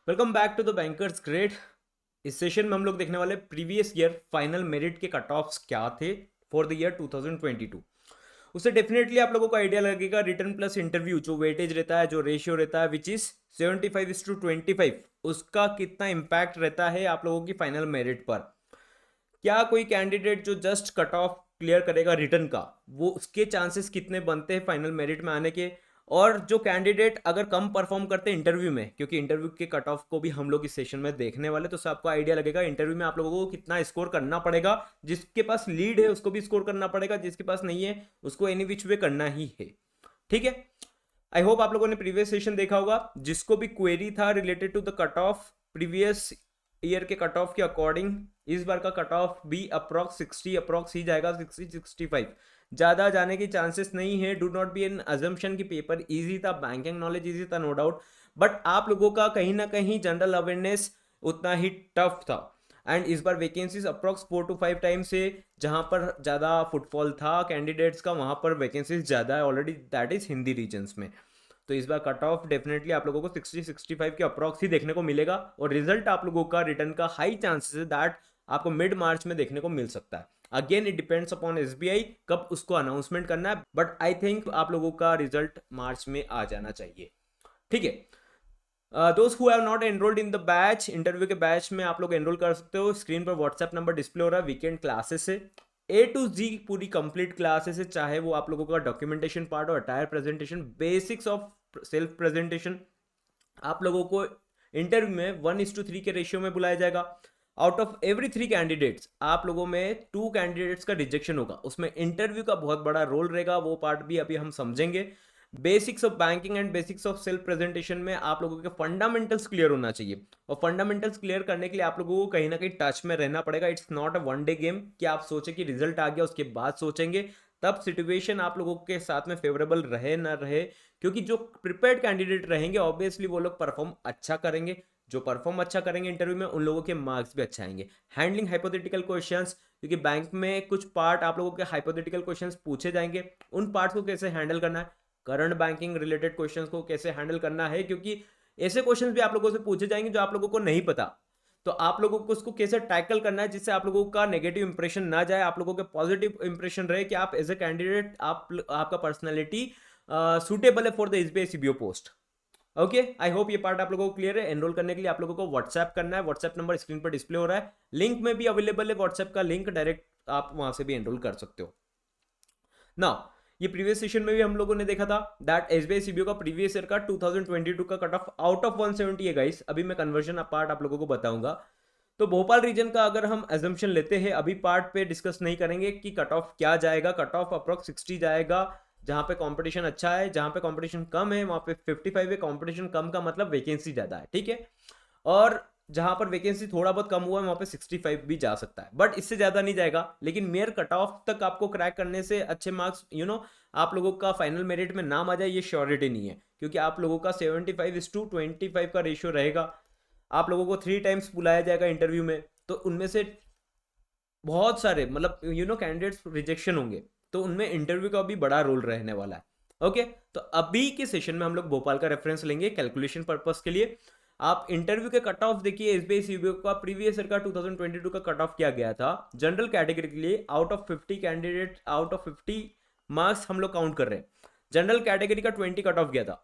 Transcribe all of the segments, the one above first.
Welcome back to the bankers grade. इस session में हम लोग देखने वाले प्रीवियस ईयर फाइनल मेरिट के कट ऑफ्स क्या थे फॉर द ईयर 2022। उससे डेफिनेटली आप लोगों को आइडिया लगेगा रिटर्न प्लस इंटरव्यू जो वेटेज रहता है, जो रेशियो रहता है विच इज 75:25, उसका कितना इम्पैक्ट रहता है आप लोगों की फाइनल मेरिट पर। क्या कोई कैंडिडेट जो जस्ट कट ऑफ क्लियर करेगा रिटर्न का, वो उसके चांसेस कितने बनते हैं फाइनल मेरिट में आने के। और जो कैंडिडेट अगर कम परफॉर्म करते हैं इंटरव्यू में, क्योंकि इंटरव्यू के कट ऑफ को भी हम लोग इस सेशन में देखने वाले, तो सबको आइडिया लगेगा इंटरव्यू में आप लोगों को कितना स्कोर करना पड़ेगा। जिसके पास लीड है उसको भी स्कोर करना पड़ेगा, जिसके पास नहीं है उसको एनी विच वे करना ही है। ठीक है, आई होप आप लोगों ने प्रीवियस सेशन देखा होगा। जिसको भी क्वेरी था related to the cut off previous year के कट ऑफ के अकॉर्डिंग, इस बार का कट ऑफ भी अप्रॉक्स 60 अप्रॉक्स ही जाएगा, 60-65, ज्यादा जाने की चांसेस नहीं है। Do not be an assumption की पेपर इजी था, बैंकिंग नॉलेज इजी था, नो डाउट, बट आप लोगों का कहीं ना कहीं जनरल अवेयरनेस उतना ही टफ था। एंड इस बार वैकेंसीज अप्रॉक्स 4 to 5 टाइम्स से, जहां पर ज़्यादा फुटफॉल था कैंडिडेट्स का वहां पर वैकेंसीज ज़्यादा है already, that is Hindi regions में। तो इस बार कट ऑफ डेफिनेटली आप लोगों को 60-65 के अप्रॉक्स ही देखने को मिलेगा, और रिजल्ट आप लोगों का रिटर्न का हाई चांसेस है दैट आपको मिड मार्च में देखने को मिल सकता है। Again it depends upon SBI कब उसको अनाउंसमेंट करना है, बट आई थिंक आप लोगों का रिजल्ट मार्च में आ जाना चाहिए। ठीक है, दोस्त who have not enrolled in the batch, interview के बैच में आप लोग एनरोल कर सकते हो। स्क्रीन पर व्हाट्सएप नंबर डिस्प्ले हो रहा है। वीकेंड क्लासेस है, ए टू जी पूरी कंप्लीट क्लासेस है, चाहे वो आप लोगों का डॉक्यूमेंटेशन पार्ट और attire presentation, basics of self presentation. आप लोगों को इंटरव्यू में 1:3 के रेशियो में बुलाया जाएगा। आउट ऑफ एवरी 3 कैंडिडेट्स आप लोगों में 2 कैंडिडेट्स का रिजेक्शन होगा, उसमें इंटरव्यू का बहुत बड़ा रोल रहेगा, वो पार्ट भी अभी हम समझेंगे। Basics of banking and basics of self presentation में आप लोगों के फंडामेंटल्स क्लियर होना चाहिए, और फंडामेंटल्स क्लियर करने के लिए आप लोगों को कहीं ना कहीं टच में रहना पड़ेगा। It's not a one day game कि आप सोचे कि रिजल्ट आ गया उसके बाद सोचेंगे, तब सिचुएशन आप लोगों के साथ में फेवरेबल रहे ना रहे। क्योंकि जो प्रिपेयर्ड कैंडिडेट रहेंगे ऑब्वियसली वो लोग परफॉर्म अच्छा करेंगे, जो परफॉर्म अच्छा करेंगे इंटरव्यू में उन लोगों के मार्क्स भी अच्छा आएंगे। हैंडलिंग हाइपोथेटिकल क्वेश्चंस, क्योंकि बैंक में कुछ पार्ट आप लोगों के हाइपोथेटिकल क्वेश्चंस पूछे जाएंगे, उन पार्ट्स को कैसे हैंडल करना है, करंट बैंकिंग रिलेटेड क्वेश्चंस को कैसे हैंडल करना है, क्योंकि ऐसे क्वेश्चंस भी आप लोगों से पूछे जाएंगे जो आप लोगों को नहीं पता। तो आप लोगों को उसको कैसे टैकल करना है जिससे आप लोगों का नेगेटिव इंप्रेशन ना जाए, आप लोगों के पॉजिटिव इंप्रेशन रहे कि आप एज ए कैंडिडेट आपका पर्सनैलिटी सुटेबल है for the SBI CBO post. Okay, I hope ये पार्ट आप लोगों को क्लियर है। एनरोल करने के लिए आप लोगों को व्हाट्सएप करना है, व्हाट्सएप नंबर स्क्रीन पर डिस्प्ले हो रहा है, लिंक में भी अवेलेबल है व्हाट्सएप का लिंक, डायरेक्ट आप वहां से भी एनरोल कर सकते हो। नाउ ये प्रीवियस सेशन में भी हम लोगों ने देखा था दैट एसबीआई सीबीओ का प्रीवियस ईयर का 2022 का कट ऑफ आउट ऑफ 170 है गाइस। अभी मैं कन्वर्जन पार्ट आप लोगों को बताऊंगा। तो भोपाल रीजन का अगर हम एजम्पशन लेते हैं, अभी पार्ट पे डिस्कस नहीं करेंगे कि कट ऑफ क्या जाएगा। कट ऑफ अप्रॉक्स 60 जाएगा, जहां पे कंपटीशन अच्छा है, जहां पे कंपटीशन कम है वहां पे 55 है। कंपटीशन कम का मतलब वैकेंसी ज्यादा है, ठीक है। और जहां पर वैकेंसी थोड़ा बहुत कम हुआ है वहां पे 65 भी जा सकता है, बट इससे ज्यादा नहीं जाएगा। लेकिन मेयर कट ऑफ तक आपको क्रैक करने से अच्छे मार्क्स आप लोगों का फाइनल मेरिट में नाम आ जाए ये श्योरिटी नहीं है, क्योंकि आप लोगों का 75:25 का रेशियो रहेगा। आप लोगों को 3 टाइम्स बुलाया जाएगा इंटरव्यू में, तो उनमें से बहुत सारे मतलब कैंडिडेट्स रिजेक्शन होंगे, तो उनमें इंटरव्यू का भी बड़ा रोल रहने वाला है। ओके, तो अभी के सेशन में हम लोग भोपाल का रेफरेंस लेंगे कैलकुलेशन पर्पस के लिए। आप इंटरव्यू के कट ऑफ देखिए, एसबीआई सीबीओ का प्रीवियस ईयर का 2022 का कट ऑफ किया गया था जनरल कैटेगरी के लिए। Out of 50 candidate, out of 50 marks हम लोग काउंट कर रहे हैं। जनरल कैटेगरी का 20 कट ऑफ गया था,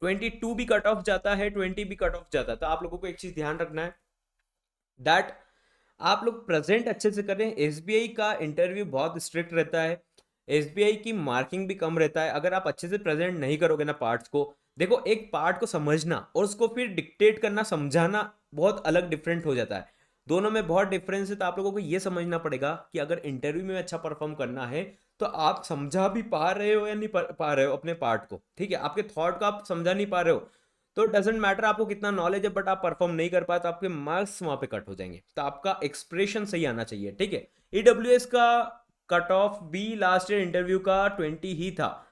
22 भी कट ऑफ जाता है, 20 भी कट ऑफ जाता है। तो आप लोगों को एक चीज ध्यान रखना है दैट आप लोग प्रेजेंट अच्छे से करें। एसबीआई का इंटरव्यू बहुत स्ट्रिक्ट रहता है, एसबीआई की मार्किंग भी कम रहता है। अगर आप अच्छे से प्रेजेंट नहीं करोगे ना पार्ट्स को, देखो एक पार्ट को समझना और उसको फिर डिक्टेट करना, समझाना बहुत अलग डिफरेंट हो जाता है। दोनों में बहुत डिफरेंस है। तो आप लोगों को ये समझना पड़ेगा कि अगर इंटरव्यू में अच्छा परफॉर्म करना है तो आप समझा भी पा रहे हो या नहीं पा रहे हो अपने पार्ट को, ठीक है। आपके थॉट को आप समझा नहीं पा रहे हो तो डजेंट मैटर आपको कितना नॉलेज है, बट आप परफॉर्म नहीं कर पाए तो आपके मार्क्स वहां पे कट हो जाएंगे। तो आपका एक्सप्रेशन सही आना चाहिए, ठीक है। ईडब्ल्यूएस का कट ऑफ भी लास्ट ईयर इंटरव्यू का 20 ही था।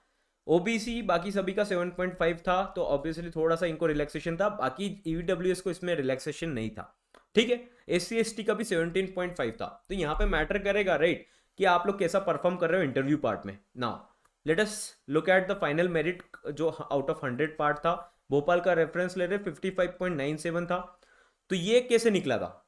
ओबीसी बाकी सभी का 7.5 था, तो ऑब्वियसली थोड़ा सा इनको रिलैक्सेशन था, बाकी ईडब्ल्यूएस को इसमें रिलैक्सेशन नहीं था, ठीक है। एससी एसटी का भी 17.5 था। तो यहाँ पे मैटर करेगा राइट कि आप लोग कैसा परफॉर्म कर रहे हो इंटरव्यू पार्ट में। Now let us look at the final merit जो आउट ऑफ 100 पार्ट था। भोपाल का रेफरेंस ले रहे 55.97 था। तो ये कैसे निकला था,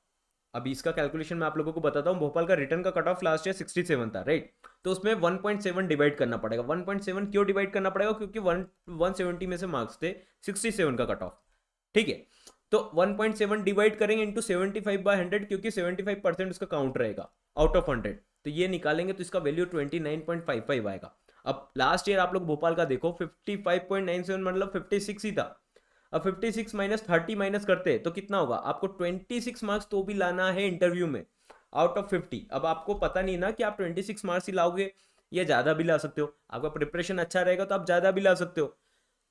अभी इसका कैलकुलेशन मैं आप लोगों को बताता हूँ। भोपाल का रिटर्न का कट ऑफ लास्ट ईयर 67 था, राइट। तो उसमें 1.7 डिवाइड करना पड़ेगा। 1.7 क्यों डिवाइड करना पड़ेगा, क्योंकि 170 में से मार्क्स थे 67 का कट ऑफ, ठीक है। तो 1.7 डिवाइड करेंगे इंटू 75/100, क्योंकि 75% उसका काउंट रहेगा आउट ऑफ 100। तो ये निकालेंगे तो इसका वैल्यू 29.55 आएगा। अब लास्ट ईयर आप लोग भोपाल का देखो 55.97 मतलब 56 ही था। अब 56 माइनस 30 माइनस करते तो कितना होगा, आपको 26 मार्क्स तो भी लाना है इंटरव्यू में आउट ऑफ 50। अब आपको पता नहीं ना कि आप 26 मार्क्स ही लाओगे या ज़्यादा भी ला सकते हो। आपका प्रिपरेशन अच्छा रहेगा तो आप ज़्यादा भी ला सकते हो।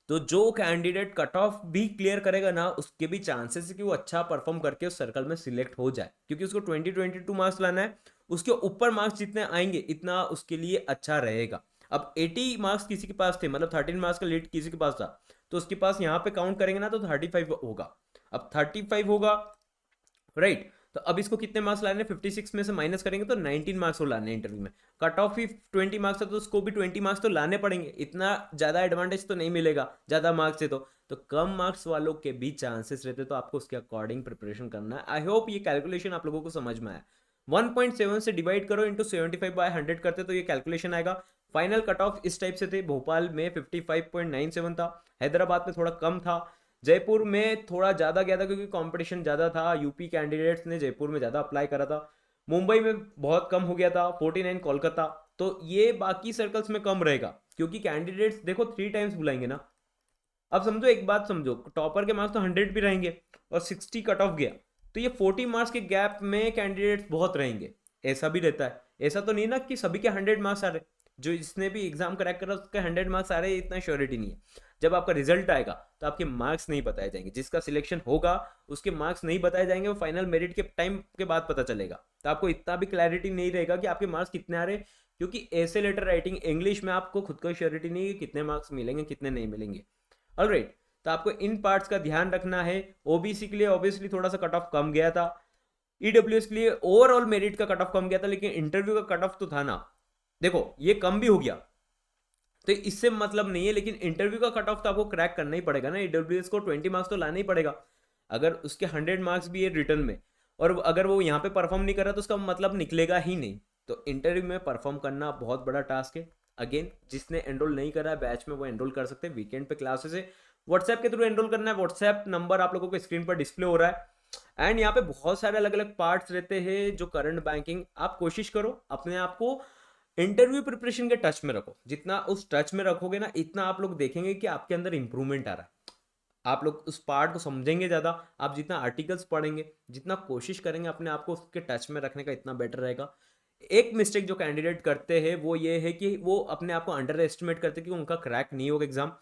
तो जो कैंडिडेट कट ऑफ भी क्लियर करेगा ना, उसके भी चांसेस है कि वो अच्छा परफॉर्म करके उस सर्कल में सिलेक्ट हो जाए, क्योंकि उसको 22 मार्क्स लाना है। उसके ऊपर मार्क्स जितने आएंगे इतना उसके लिए अच्छा रहेगा। अब 80 मार्क्स किसी के पास थे, मतलब 13 मार्क्स का लीड किसी के पास था, तो उसके पास यहाँ पे काउंट करेंगे ना तो 35 होगा। अब 35 होगा, राइट। तो अब इसको कितने मार्क्स लाने, 56 में से माइनस करेंगे तो 19 मार्क्स वो लाने इंटरव्यू में। कट ऑफ ही 20 मार्क्स है तो उसको भी 20 मार्क्स तो लाने पड़ेंगे। इतना ज़्यादा एडवांटेज तो नहीं मिलेगा ज़्यादा मार्क्स से। तो कम मार्क्स वालों के भी चांसेस रहते, तो आपको उसके अकॉर्डिंग प्रिपरेशन करना है। आई होप ये कैलकुलेशन आप लोगों को समझ में आया। 1.7 से डिवाइड करो इंटू 75/100 करते तो ये कैलकुलेशन आएगा। फाइनल कट ऑफ इस टाइप से थे, भोपाल में 55.97 था, हैदराबाद में थोड़ा कम था, जयपुर में थोड़ा ज़्यादा गया था क्योंकि कंपटीशन ज़्यादा था, यूपी कैंडिडेट्स ने जयपुर में ज़्यादा अप्लाई करा था। मुंबई में बहुत कम हो गया था 49 कोलकाता। तो ये बाकी सर्कल्स में कम रहेगा, क्योंकि कैंडिडेट्स देखो 3 टाइम्स बुलाएंगे ना। अब समझो, एक बात समझो, टॉपर के मार्क्स तो 100 भी रहेंगे और 60 कट ऑफ गया, तो ये 40 मार्क्स के गैप में कैंडिडेट्स बहुत रहेंगे। ऐसा भी रहता है, ऐसा तो नहीं ना कि सभी के 100 मार्क्स आ रहे। जो जिसने भी एग्जाम क्रैक करा उसके 100 मार्क्स आ रहे, इतना श्योरिटी नहीं है। जब आपका रिजल्ट आएगा तो आपके मार्क्स नहीं बताए जाएंगे, जिसका सिलेक्शन होगा उसके मार्क्स नहीं बताए जाएंगे, वो फाइनल मेरिट के टाइम के बाद पता चलेगा। तो आपको इतना भी क्लैरिटी नहीं रहेगा कि आपके मार्क्स कितने आ रहे, क्योंकि ऐसे लेटर राइटिंग इंग्लिश में आपको खुद को श्योरिटी नहीं है कि कितने मार्क्स मिलेंगे कितने नहीं मिलेंगे। ऑलराइट, तो आपको इन पार्ट्स का ध्यान रखना है। ओबीसी के लिए ऑब्वियसली थोड़ा सा कट ऑफ कम गया था, ईडब्ल्यूएस के लिए ओवरऑल मेरिट का कट ऑफ कम गया था, लेकिन इंटरव्यू का कट ऑफ तो था ना। देखो ये कम भी हो गया तो इससे मतलब नहीं है, लेकिन इंटरव्यू का कट ऑफ तो आपको क्रैक करना ही पड़ेगा ना। ईडब्ल्यूएस को 20 मार्क्स तो लाना ही पड़ेगा। अगर उसके 100 मार्क्स भी है रिटर्न में, और अगर वो यहाँ पे परफॉर्म नहीं कर रहा तो उसका मतलब निकलेगा ही नहीं। तो इंटरव्यू में परफॉर्म करना बहुत बड़ा टास्क है। अगेन, जिसने एनरोल नहीं करा है बैच में वो एनरोल कर सकते हैं, वीकेंड पे क्लासेस है। व्हाट्सएप के थ्रू एनरोल करना है, व्हाट्सएप नंबर आप लोगों को स्क्रीन पर डिस्प्ले हो रहा है। एंड यहाँ पे बहुत सारे अलग अलग पार्ट्स रहते हैं जो करंट बैंकिंग। आप कोशिश करो अपने आप को इंटरव्यू प्रिपरेशन के टच में रखो। जितना उस टच में रखोगे ना, इतना आप लोग देखेंगे कि आपके अंदर इंप्रूवमेंट आ रहा है। आप लोग उस पार्ट को समझेंगे ज़्यादा। आप जितना आर्टिकल्स पढ़ेंगे, जितना कोशिश करेंगे अपने आप को उसके टच में रखने का, इतना बेटर रहेगा। एक मिस्टेक जो कैंडिडेट करते हैं वो ये है कि वो अपने आप को अंडर एस्टिमेट करते हैं कि उनका क्रैक नहीं होगा एग्जाम।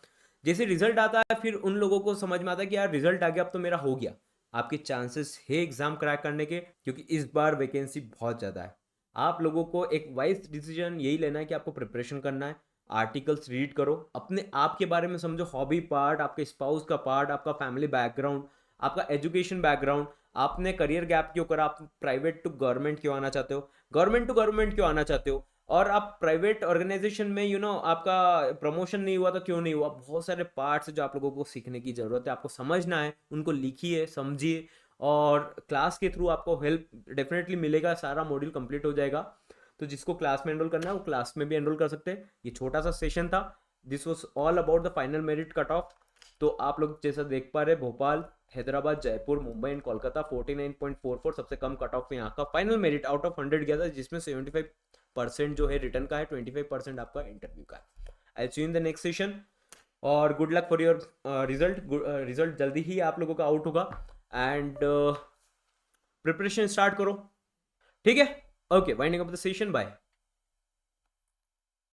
जैसे रिजल्ट आता है फिर उन लोगों को समझ में आता है कि यार रिजल्ट आ गया अब तो मेरा हो गया। आपके चांसेस है एग्जाम क्रैक करने के, क्योंकि इस बार वैकेंसी बहुत ज़्यादा है। आप लोगों को एक वाइज डिसीजन यही लेना है कि आपको प्रिपरेशन करना है। आर्टिकल्स रीड करो, अपने आप के बारे में समझो, हॉबी पार्ट, आपके स्पाउस का पार्ट, आपका फैमिली बैकग्राउंड, आपका एजुकेशन बैकग्राउंड, आपने करियर गैप क्यों करा, आप प्राइवेट टू गवर्नमेंट क्यों आना चाहते हो, गवर्नमेंट टू गवर्नमेंट क्यों आना चाहते हो, और आप प्राइवेट ऑर्गेनाइजेशन में आपका प्रमोशन नहीं हुआ तो क्यों नहीं हुआ। बहुत सारे पार्ट्स जो आप लोगों को सीखने की ज़रूरत है, आपको समझना है, उनको लिखिए समझिए, और क्लास के थ्रू आपको हेल्प डेफिनेटली मिलेगा। सारा मॉड्यूल कंप्लीट हो जाएगा। तो जिसको क्लास में एनरोल करना है वो क्लास में भी एनरोल कर सकते हैं। ये छोटा सा सेशन था, this was all about the final merit cut off. तो आप लोग जैसा देख पा रहे, भोपाल, हैदराबाद, जयपुर, मुंबई एंड कोलकाता 49.44 सबसे कम कट ऑफ में यहाँ का फाइनल मेरिट आउट ऑफ 100 गया था, जिसमें 75% जो है रिटर्न का है, 25% आपका इंटरव्यू का है। I see you in the next session, और good luck for your result. Result जल्दी ही आप लोगों का आउट होगा, एंड प्रिपरेशन स्टार्ट करो, ठीक है। Okay, winding up the session, bye.